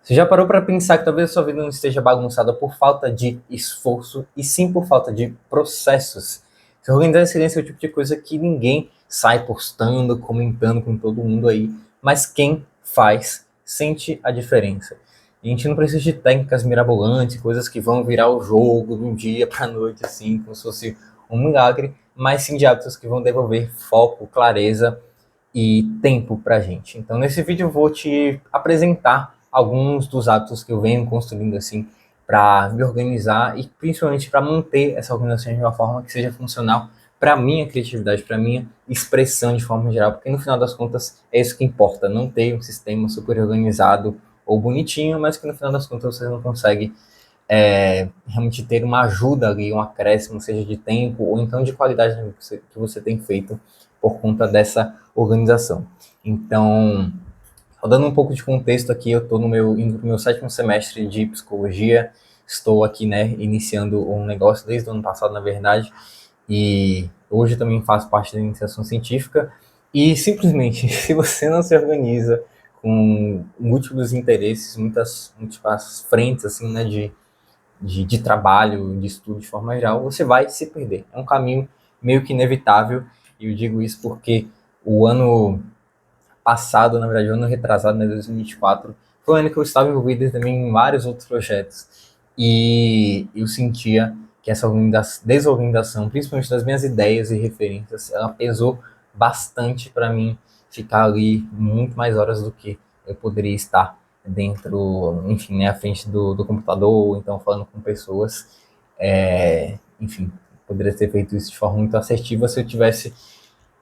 Você já parou para pensar que talvez a sua vida não esteja bagunçada por falta de esforço e sim por falta de processos? Se organizar em silêncio é o tipo de coisa que ninguém sai postando, comentando com todo mundo aí, mas quem faz sente a diferença. E a gente não precisa de técnicas mirabolantes, coisas que vão virar o jogo de um dia para a noite, assim, como se fosse um milagre, mas sim de hábitos que vão devolver foco, clareza e tempo para a gente. Então, nesse vídeo eu vou te apresentar alguns dos hábitos que eu venho construindo assim para me organizar e principalmente para manter essa organização de uma forma que seja funcional para minha criatividade, para minha expressão de forma geral, porque no final das contas é isso que importa, não ter um sistema super organizado ou bonitinho, mas que no final das contas você não consegue realmente ter uma ajuda ali, um acréscimo, seja de tempo ou então de qualidade que você tem feito por conta dessa organização. Então, só dando um pouco de contexto aqui, eu estou indo para o meu 7º semestre de psicologia, estou aqui, né, iniciando um negócio desde o ano passado, na verdade, e hoje também faço parte da iniciação científica, e simplesmente, se você não se organiza com múltiplos interesses, múltiplas frentes, assim, né, de trabalho, de estudo de forma geral, você vai se perder. É um caminho meio que inevitável, e eu digo isso porque o ano passado, na verdade, o ano retrasado, né, 2024, foi um ano que eu estava envolvido também em vários outros projetos, e eu sentia que essa desorganização, principalmente das minhas ideias e referências, ela pesou bastante para mim ficar ali muito mais horas do que eu poderia estar dentro, enfim, né, à frente do computador, ou então falando com pessoas. Enfim, poderia ter feito isso de forma muito assertiva se eu tivesse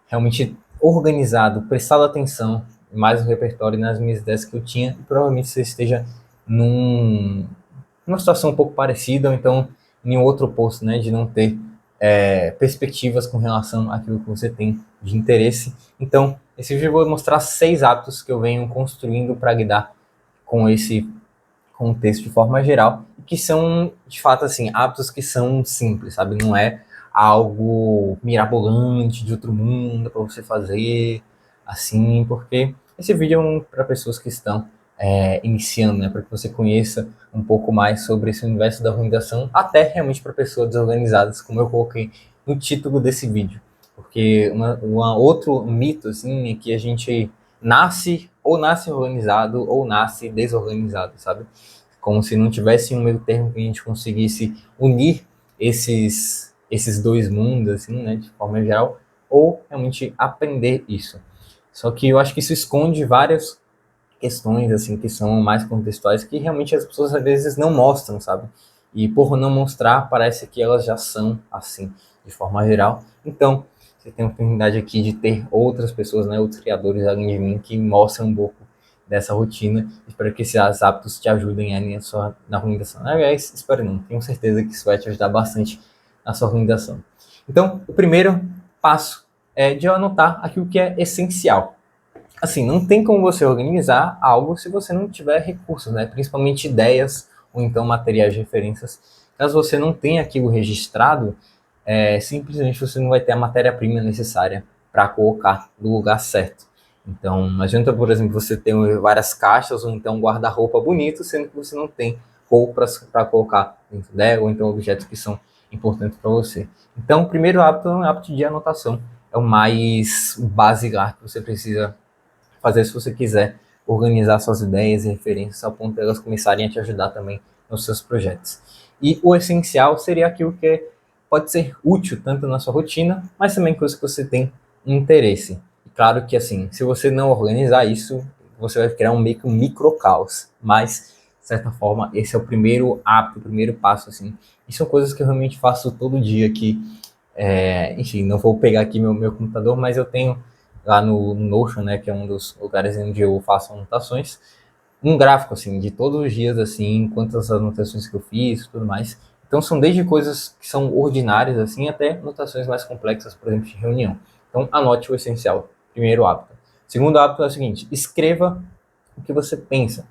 realmente organizado, prestado atenção mais no repertório e nas minhas ideias que eu tinha, e provavelmente você esteja numa situação um pouco parecida, ou então em outro posto, né, de não ter perspectivas com relação àquilo que você tem de interesse. Então, esse vídeo eu vou mostrar 6 hábitos que eu venho construindo para lidar com esse contexto de forma geral, e que são, de fato, assim, hábitos que são simples, sabe? Não é algo mirabolante de outro mundo para você fazer, assim, porque esse vídeo é para pessoas que estão iniciando, né? Para que você conheça um pouco mais sobre esse universo da organização, até realmente para pessoas desorganizadas, como eu coloquei no título desse vídeo. Porque outro mito, assim, é que a gente nasce organizado ou nasce desorganizado, sabe? Como se não tivesse um meio termo que a gente conseguisse unir esses dois mundos, assim, né, de forma geral, ou realmente aprender isso. Só que eu acho que isso esconde várias questões, assim, que são mais contextuais, que realmente as pessoas às vezes não mostram, sabe? E por não mostrar, parece que elas já são assim, de forma geral. Então, você tem a oportunidade aqui de ter outras pessoas, né, outros criadores além de mim, que mostram um pouco dessa rotina. Espero que esses hábitos te ajudem aí na organização. Aliás, espero não, tenho certeza que isso vai te ajudar bastante na sua organização. Então, o primeiro passo é de anotar aquilo que é essencial. Assim, não tem como você organizar algo se você não tiver recursos, né? Principalmente ideias ou então materiais de referências. Caso você não tenha aquilo registrado, simplesmente você não vai ter a matéria-prima necessária para colocar no lugar certo. Então, não adianta, por exemplo, você ter várias caixas ou então um guarda-roupa bonito, sendo que você não tem roupas para colocar dentro dela, ou então objetos que são importantes para você. Então, o primeiro hábito é um hábito de anotação. É o mais basilar que você precisa fazer se você quiser organizar suas ideias e referências ao ponto de elas começarem a te ajudar também nos seus projetos. E o essencial seria aquilo que pode ser útil tanto na sua rotina, mas também coisas que você tem interesse. E claro que assim, se você não organizar isso, você vai criar meio que um micro caos, mas de certa forma esse é o primeiro hábito, o primeiro passo assim. E são coisas que eu realmente faço todo dia aqui. Enfim, não vou pegar aqui meu computador, mas eu tenho lá no Notion, né, que é um dos lugares onde eu faço anotações, um gráfico assim de todos os dias assim, quantas anotações que eu fiz, tudo mais. Então são desde coisas que são ordinárias assim até anotações mais complexas, por exemplo, de reunião. Então anote o essencial. Primeiro hábito. Segundo hábito é o seguinte: escreva o que você pensa.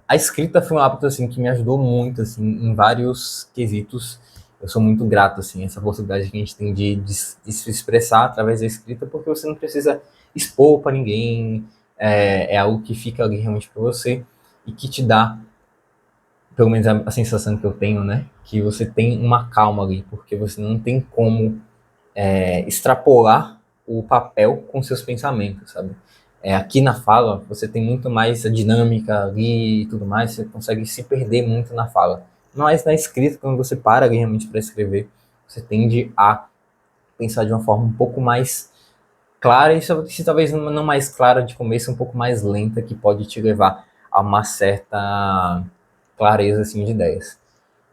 A escrita foi um hábito assim que me ajudou muito assim em vários quesitos. Eu sou muito grato assim essa possibilidade que a gente tem de se expressar através da escrita, porque você não precisa expor para ninguém. É algo que fica ali realmente para você. e que te dá, pelo menos a sensação que eu tenho, né, que você tem uma calma ali, porque você não tem como extrapolar o papel com seus pensamentos, sabe? Aqui na fala, você tem muito mais a dinâmica ali e tudo mais, você consegue se perder muito na fala. Mas na escrita, quando você para ali realmente para escrever, você tende a pensar de uma forma um pouco mais clara, e se talvez não mais clara de começo, um pouco mais lenta, que pode te levar a uma certa clareza assim, de ideias.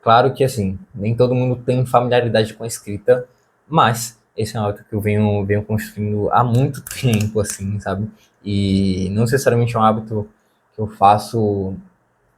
Claro que, assim, nem todo mundo tem familiaridade com a escrita, mas esse é um hábito que eu venho construindo há muito tempo, assim, sabe? E não necessariamente é um hábito que eu faço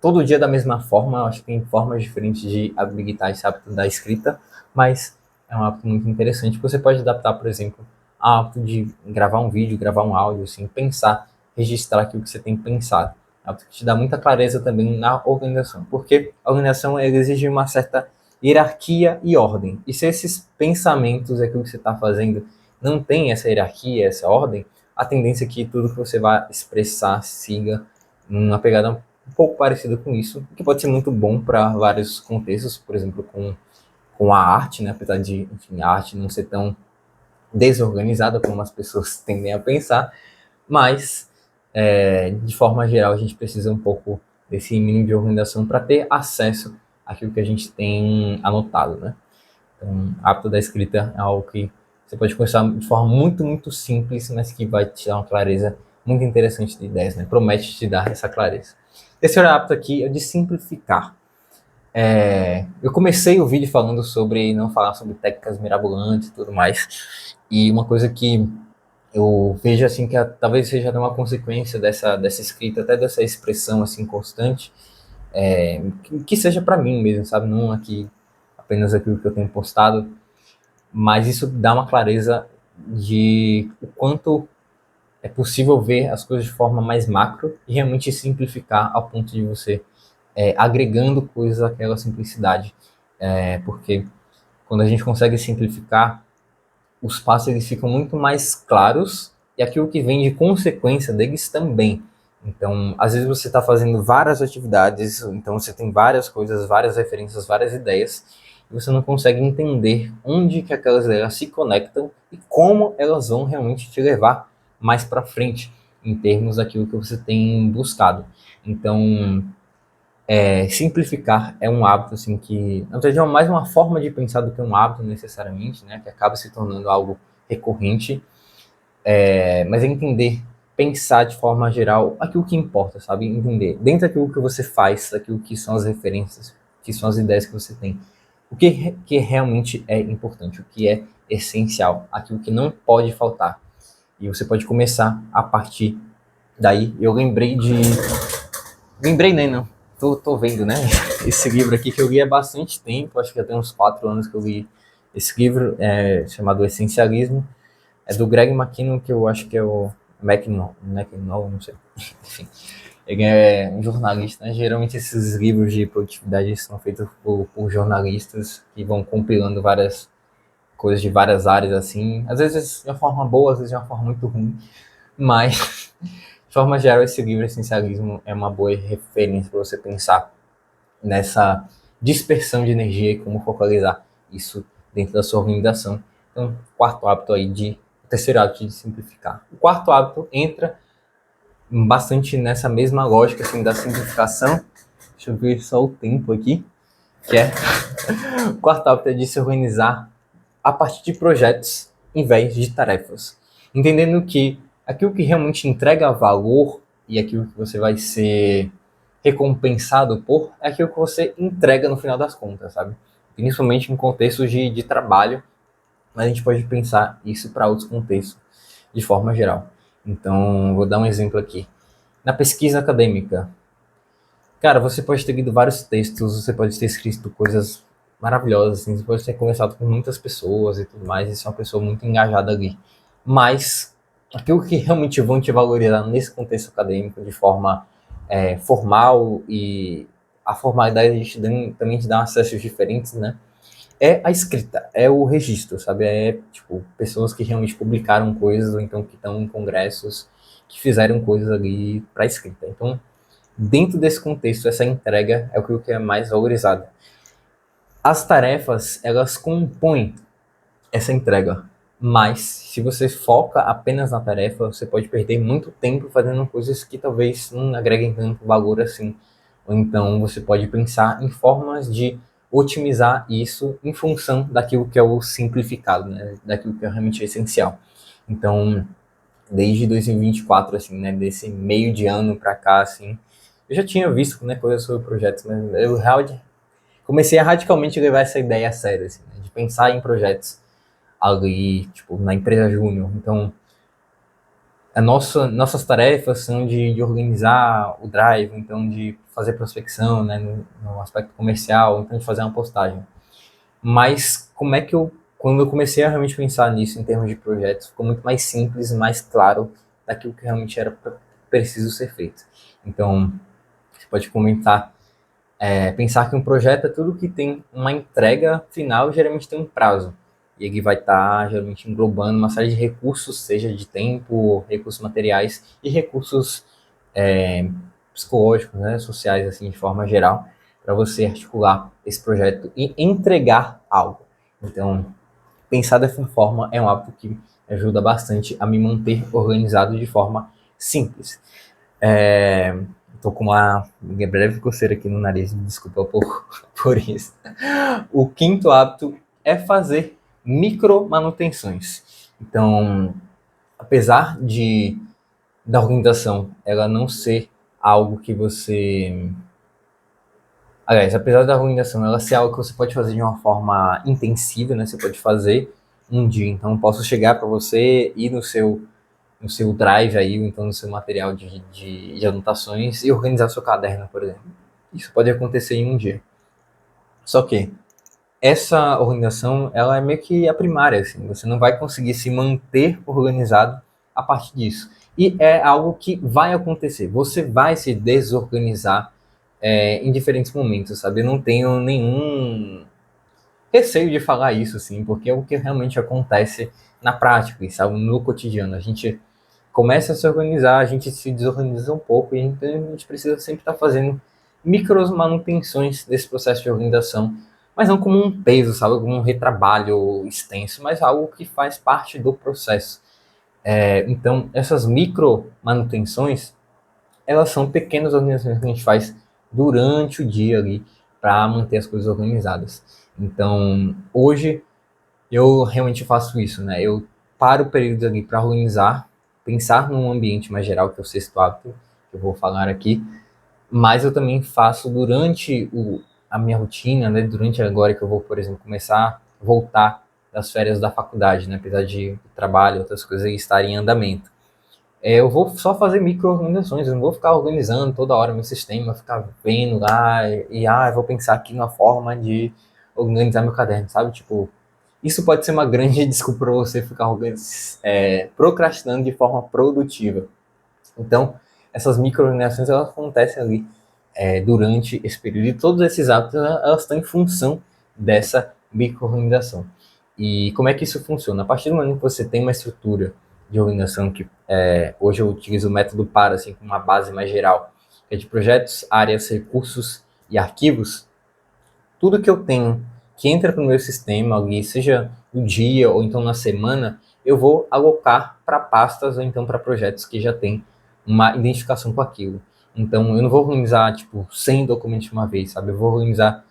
todo dia da mesma forma, eu acho que tem formas diferentes de habilitar esse hábito da escrita, mas é um hábito muito interessante que você pode adaptar, por exemplo, ao hábito de gravar um vídeo, gravar um áudio, assim, pensar, registrar aquilo que você tem pensado. É um hábito que te dá muita clareza também na organização, porque a organização ela exige uma certa hierarquia e ordem. E se esses pensamentos, aquilo que você está fazendo, não tem essa hierarquia, essa ordem, a tendência é que tudo que você vai expressar siga numa pegada um pouco parecido com isso, que pode ser muito bom para vários contextos, por exemplo, com a arte, né? Apesar de, enfim, a arte não ser tão desorganizada como as pessoas tendem a pensar, mas, de forma geral, a gente precisa um pouco desse mínimo de organização para ter acesso àquilo que a gente tem anotado, né? Então, o hábito da escrita é algo que você pode começar de forma muito, muito simples, mas que vai te dar uma clareza muito interessante de ideias, né? Promete te dar essa clareza. Terceiro hábito aqui é de simplificar. Eu comecei o vídeo falando sobre não falar sobre técnicas mirabolantes e tudo mais, e uma coisa que eu vejo assim que talvez seja uma consequência dessa escrita, até dessa expressão assim constante, que seja para mim mesmo, sabe? Não aqui apenas aquilo que eu tenho postado, mas isso dá uma clareza de o quanto é possível ver as coisas de forma mais macro e realmente simplificar ao ponto de você agregando coisas àquela simplicidade. Porque quando a gente consegue simplificar, os passos eles ficam muito mais claros e aquilo que vem de consequência deles também. Então, às vezes você está fazendo várias atividades, então você tem várias coisas, várias referências, várias ideias, e você não consegue entender onde que aquelas ideias se conectam e como elas vão realmente te levar mais para frente em termos daquilo que você tem buscado. Então, simplificar é um hábito assim que, na verdade, é mais uma forma de pensar do que um hábito necessariamente, né? Que acaba se tornando algo recorrente, mas é entender, pensar de forma geral aquilo que importa, sabe? Entender dentro daquilo que você faz, daquilo que são as referências, que são as ideias que você tem, o que realmente é importante, o que é essencial, aquilo que não pode faltar. E você pode começar a partir daí. Eu lembrei nem não. Tô vendo, né? Esse livro aqui que eu li há bastante tempo, acho que já tem uns 4 anos que eu li esse livro, chamado Essencialismo. É do Greg McKinnon, que eu acho que é o McKinnon, não sei. Enfim, ele é um jornalista, né? Geralmente esses livros de produtividade são feitos por jornalistas que vão compilando várias coisas de várias áreas, assim. Às vezes de uma forma boa, às vezes de uma forma muito ruim. Mas, de forma geral, esse livro Essencialismo é uma boa referência para você pensar nessa dispersão de energia e como focalizar isso dentro da sua organização. Então, quarto hábito aí o terceiro hábito de simplificar. O quarto hábito entra bastante nessa mesma lógica assim da simplificação. Deixa eu ver só o tempo aqui, que é o quarto hábito é de se organizar a partir de projetos em vez de tarefas. Entendendo que aquilo que realmente entrega valor e aquilo que você vai ser recompensado por é aquilo que você entrega no final das contas, sabe? Principalmente em contextos de trabalho, mas a gente pode pensar isso para outros contextos de forma geral. Então, vou dar um exemplo aqui. Na pesquisa acadêmica, cara, você pode ter lido vários textos, você pode ter escrito coisas maravilhosas, assim, você pode ter conversado com muitas pessoas e tudo mais, e ser uma pessoa muito engajada ali. Mas aquilo que realmente vão te valorizar nesse contexto acadêmico de forma formal, e a formalidade a gente também te dá acessos diferentes, né? É a escrita, é o registro, sabe? É, tipo, pessoas que realmente publicaram coisas, ou então que estão em congressos, que fizeram coisas ali para escrita. Então, dentro desse contexto, essa entrega é o que é mais valorizado. As tarefas, elas compõem essa entrega, mas se você foca apenas na tarefa, você pode perder muito tempo fazendo coisas que talvez não agreguem tanto valor assim. Ou então você pode pensar em formas de otimizar isso em função daquilo que é o simplificado, né? Daquilo que é realmente essencial. Então, desde 2024, assim, né, desse meio de ano para cá, assim, eu já tinha visto, né, coisas sobre projetos, mas eu comecei a radicalmente levar essa ideia a sério, assim, né, de pensar em projetos ali, tipo, na empresa júnior. Então, nossas tarefas são de organizar o drive, então de fazer prospecção, né, no aspecto comercial, então de fazer uma postagem. Mas como é que quando eu comecei a realmente pensar nisso em termos de projetos, ficou muito mais simples, mais claro daquilo que realmente era preciso ser feito. Então, você pode comentar, pensar que um projeto é tudo que tem uma entrega final, geralmente tem um prazo. E ele vai estar geralmente englobando uma série de recursos, seja de tempo, recursos materiais e recursos é, psicológicos, né, sociais, assim, de forma geral, para você articular esse projeto e entregar algo. Então, pensar dessa forma é um hábito que ajuda bastante a me manter organizado de forma simples. Tô com uma breve coceira aqui no nariz, me desculpa por isso. O quinto hábito é fazer micro manutenções. Então, apesar da organização ela não ser algo que você. Aliás, apesar da organização ela ser algo que você pode fazer de uma forma intensiva, né? Você pode fazer um dia. Então, eu posso chegar para você ir no seu drive aí, ou então no seu material de anotações e organizar seu caderno, por exemplo. Isso pode acontecer em um dia. Só que essa organização, ela é meio que a primária, assim. Você não vai conseguir se manter organizado a partir disso. E é algo que vai acontecer. Você vai se desorganizar em diferentes momentos, sabe? Eu não tenho nenhum receio de falar isso, assim, porque é o que realmente acontece na prática, sabe? No cotidiano. A gente começa a se organizar, a gente se desorganiza um pouco e então a gente precisa sempre estar fazendo micros manutenções desse processo de organização, mas não como um peso, sabe, como um retrabalho extenso, mas algo que faz parte do processo. Então, essas micro manutenções, elas são pequenas organizações que a gente faz durante o dia ali para manter as coisas organizadas. Então, hoje eu realmente faço isso, né? Eu paro o período ali para organizar, pensar num ambiente mais geral, que é o sexto hábito, que eu vou falar aqui, mas eu também faço durante a minha rotina, né? Durante agora que eu vou, por exemplo, começar a voltar das férias da faculdade, né? Apesar de trabalho e outras coisas estarem em andamento. Eu vou só fazer micro-organizações, eu não vou ficar organizando toda hora meu sistema, ficar vendo lá eu vou pensar aqui numa forma de organizar meu caderno, sabe? Tipo, isso pode ser uma grande desculpa para você ficar procrastinando de forma produtiva. Então, essas micro-organizações elas acontecem ali durante esse período e todos esses hábitos elas estão em função dessa micro-organização. E como é que isso funciona? A partir do momento que você tem uma estrutura de organização que hoje eu utilizo o método PAR assim, como uma base mais geral, que é de projetos, áreas, recursos e arquivos, tudo que eu tenho que entra para o meu sistema ali, seja no dia ou então na semana, eu vou alocar para pastas ou então para projetos que já tem uma identificação com aquilo. Então, eu não vou organizar, tipo, 100 documentos de uma vez, sabe? Eu vou organizar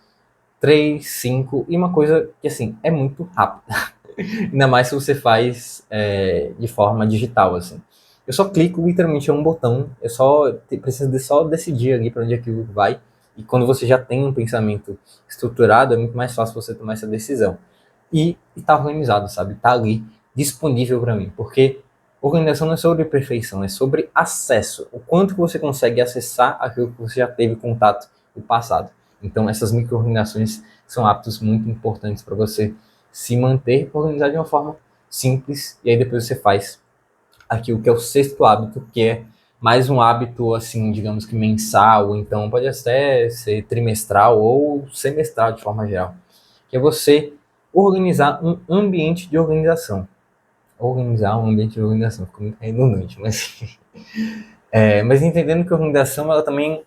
3, 5 e uma coisa que, assim, é muito rápida. Ainda mais se você faz de forma digital, assim. Eu só clico literalmente em um botão, eu preciso só decidir ali para onde aquilo vai. E quando você já tem um pensamento estruturado, é muito mais fácil você tomar essa decisão. E está organizado, sabe? Está ali disponível para mim. Porque organização não é sobre perfeição, é sobre acesso. O quanto que você consegue acessar aquilo que você já teve contato no passado. Então, essas micro-organizações são hábitos muito importantes para você se manter organizado de uma forma simples, e aí depois você faz aquilo que é o sexto hábito, que é mais um hábito, assim, digamos que mensal, ou então pode até ser trimestral ou semestral de forma geral, que é você organizar um ambiente de organização. Organizar um ambiente de organização, ficou muito redundante, mas Mas entendendo que a organização ela também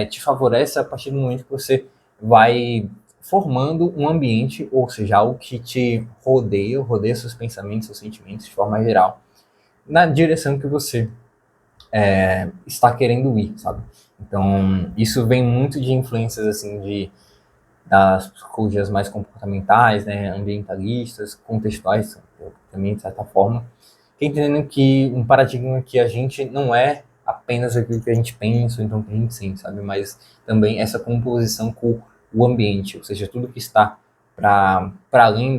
te favorece a partir do momento que você vai formando um ambiente, ou seja, algo que te rodeia seus pensamentos, seus sentimentos de forma geral, na direção que você está querendo ir, sabe? Então, isso vem muito de influências assim das psicologias mais comportamentais, né, ambientalistas, contextuais também de certa forma, que entendendo que um paradigma que a gente não é apenas aquilo que a gente pensa, ou então que a gente sente, sabe? Mas também essa composição com o ambiente, ou seja, tudo que está para além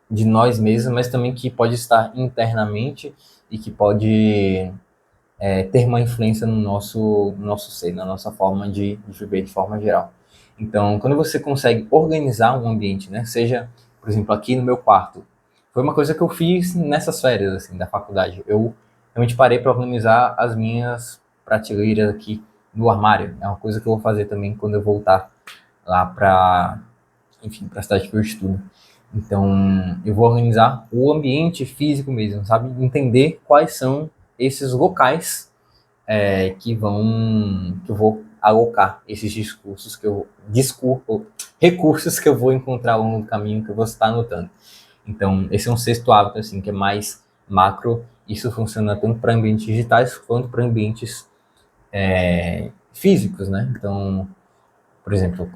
de nós mesmos, mas também que pode estar internamente e que pode ter uma influência no nosso ser, na nossa forma de viver de forma geral. Então, quando você consegue organizar um ambiente, né, seja, por exemplo, aqui no meu quarto, foi uma coisa que eu fiz nessas férias assim da faculdade. Eu realmente parei para organizar as minhas prateleiras aqui no armário. É uma coisa que eu vou fazer também quando eu voltar lá para, enfim, para a cidade que eu estudo. Então, eu vou organizar o ambiente físico mesmo, sabe? Entender quais são esses locais que eu vou alocar esses recursos que eu vou encontrar ao longo do caminho que eu vou estar anotando. Então, esse é um sexto hábito, assim, que é mais macro. Isso funciona tanto para ambientes digitais quanto para ambientes físicos, né? Então, por exemplo,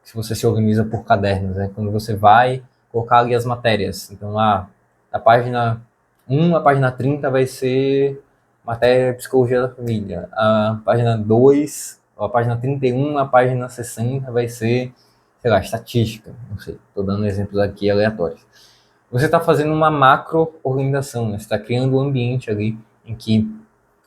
se você se organiza por cadernos, né? Quando você vai colocar ali as matérias. Então, lá, a página 1, a página 30 vai ser matéria de psicologia da família. A página 2, a página 31, a página 60 vai ser, sei lá, estatística. Não sei, estou dando exemplos aqui aleatórios. Você está fazendo uma macro organização, né? Você está criando um ambiente ali em que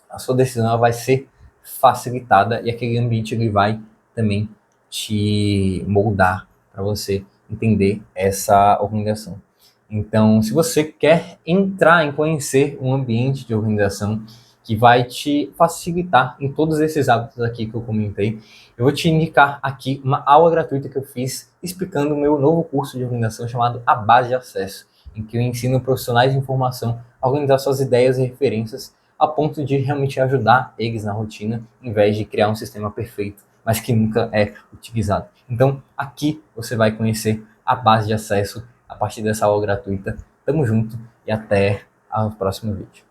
a sua decisão vai ser facilitada e aquele ambiente ele vai também te moldar para você entender essa organização. Então, se você quer entrar em conhecer um ambiente de organização que vai te facilitar em todos esses hábitos aqui que eu comentei, eu vou te indicar aqui uma aula gratuita que eu fiz explicando o meu novo curso de organização chamado A Base de Acesso, em que eu ensino profissionais de informação a organizar suas ideias e referências a ponto de realmente ajudar eles na rotina, em vez de criar um sistema perfeito, mas que nunca é utilizado. Então, aqui você vai conhecer a base de acesso a partir dessa aula gratuita. Tamo junto e até o próximo vídeo.